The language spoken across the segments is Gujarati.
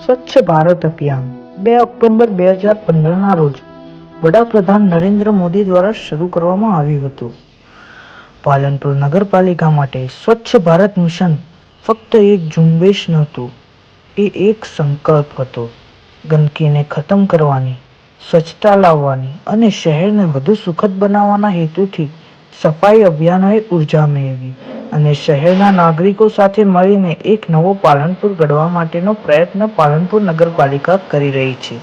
સ્વચ્છ ભારત અભિયાન 2 ઓક્ટોબર 2015ના રોજ વડાપ્રધાન નરેન્દ્ર મોદી દ્વારા શરૂ કરવામાં આવ્યું હતું. પાલનપુર નગરપાલિકા માટે સ્વચ્છ ભારત મિશન ફક્ત એક ઝુંબેશ નહોતું, એ એક સંકલ્પ હતો. ગંદકીને ખતમ કરવાની, સ્વચ્છતા લાવવાની અને શહેરને વધુ સુખદ બનાવવાના હેતુથી સફાઈ અભિયાનોએ ઉર્જા મેળવી અને શહેરના નાગરિકો સાથે મળીને એક નવો પાલનપુર ઘડવા માટેનો પ્રયત્ન પાલનપુર નગરપાલિકા કરી રહી છે.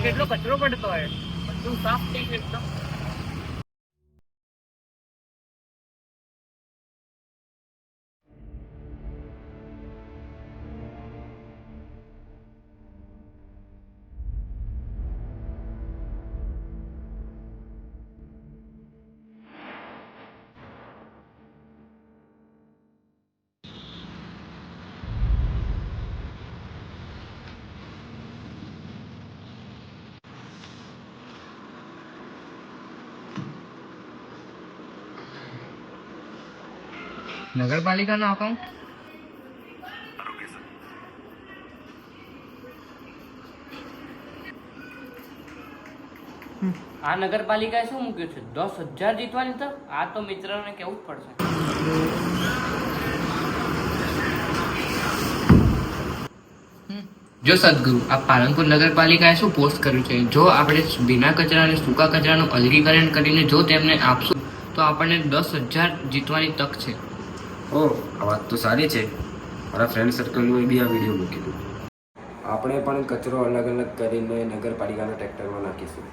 કેટલો કચરો પડતો હોય, બધું સાફ થઈ ગયું એકદમ. નગરપાલિકાનો અકાઉન્ટ આ નગરપાલિકાએ શું મૂક્યું છે? 10,000 જીતવાની તો આ તો મિત્રોને કેવું જ પડશે. જો સદગુરુ, આ પાલનપુર નગરપાલિકાએ શું પોસ્ટ કર્યું છે? જો આપણે ભીના કચરા અને સૂકા કચરાનું અલગીકરણ કરીને જો તેમને આપશું તો આપણને 10,000 જીતવાની તક છે. ઓહ, આ વાત તો સારી છે. મારા ફ્રેન્ડ સર્કલમાં બી આ વિડીયો મૂકી દઉં. આપણે પણ કચરો અલગ અલગ કરીને નગરપાલિકાના ટ્રેક્ટરમાં નાખીશું.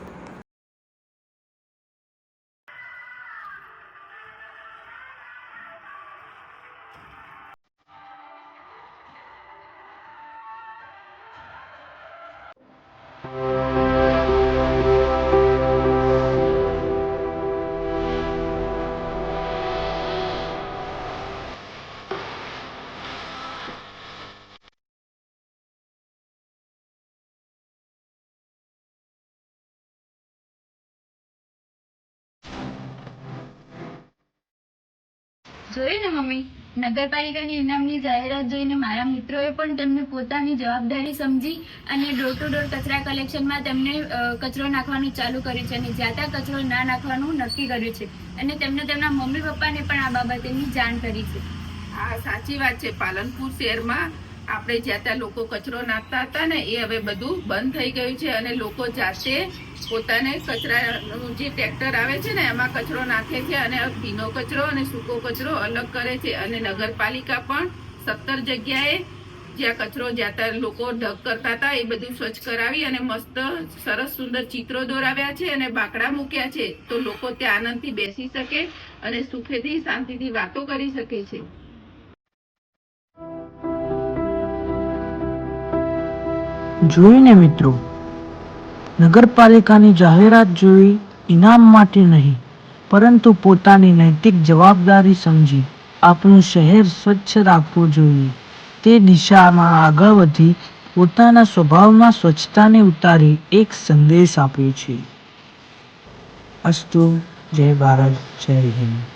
જોયું ને મમ્મી, નગરપાલિકાની ઇનામની જાહેરાત જોઈને મારા મિત્રોએ પણ તેમને પોતાની જવાબદારી સમજી અને ડોર ટુ ડોર કચરા કલેક્શનમાં તેમને કચરો નાખવાનું ચાલુ કર્યું છે અને જ્યાં ત્યાં કચરો ના નાખવાનું નક્કી કર્યું છે અને તેમને તેમના મમ્મી પપ્પાને પણ આ બાબતેની જાણ કરી છે. હા, સાચી વાત છે. પાલનપુર શહેરમાં આપણે જ્યાં ત્યાં લોકો કચરો નાખતા હતા ને, એ હવે બધું બંધ થઈ ગયું છે અને લોકો જાતે પોતાને કચરાનું જે ટ્રેક્ટર આવે છે ને એમાં કચરો નાખે છે અને ભીનો કચરો અને સૂકો કચરો અલગ કરે છે. અને નગરપાલિકા પણ 17 જગ્યાએ જ્યાં કચરો જ્યાં ત્યાં લોકો ઢગ કરતા હતા એ બધું સ્વચ્છ કરાવી અને મસ્ત સરસ સુંદર ચિત્રો દોરાવ્યા છે અને બાકડા મૂક્યા છે, તો લોકો ત્યાં આનંદથી બેસી શકે અને સુખેથી શાંતિથી વાતો કરી શકે છે. જોયું ને મિત્રો, નગરપાલિકાની જાહેરાત જોઈ ઇનામ માટે નહીં પરંતુ પોતાની નૈતિક જવાબદારી સમજી આપણું શહેર સ્વચ્છ રાખવું જોઈએ તે દિશામાં આગળ વધી પોતાના સ્વભાવમાં સ્વચ્છતાને ઉતારી એક સંદેશ આપ્યો છે. અસ્તુ. જય ભારત, જય હિન્દ.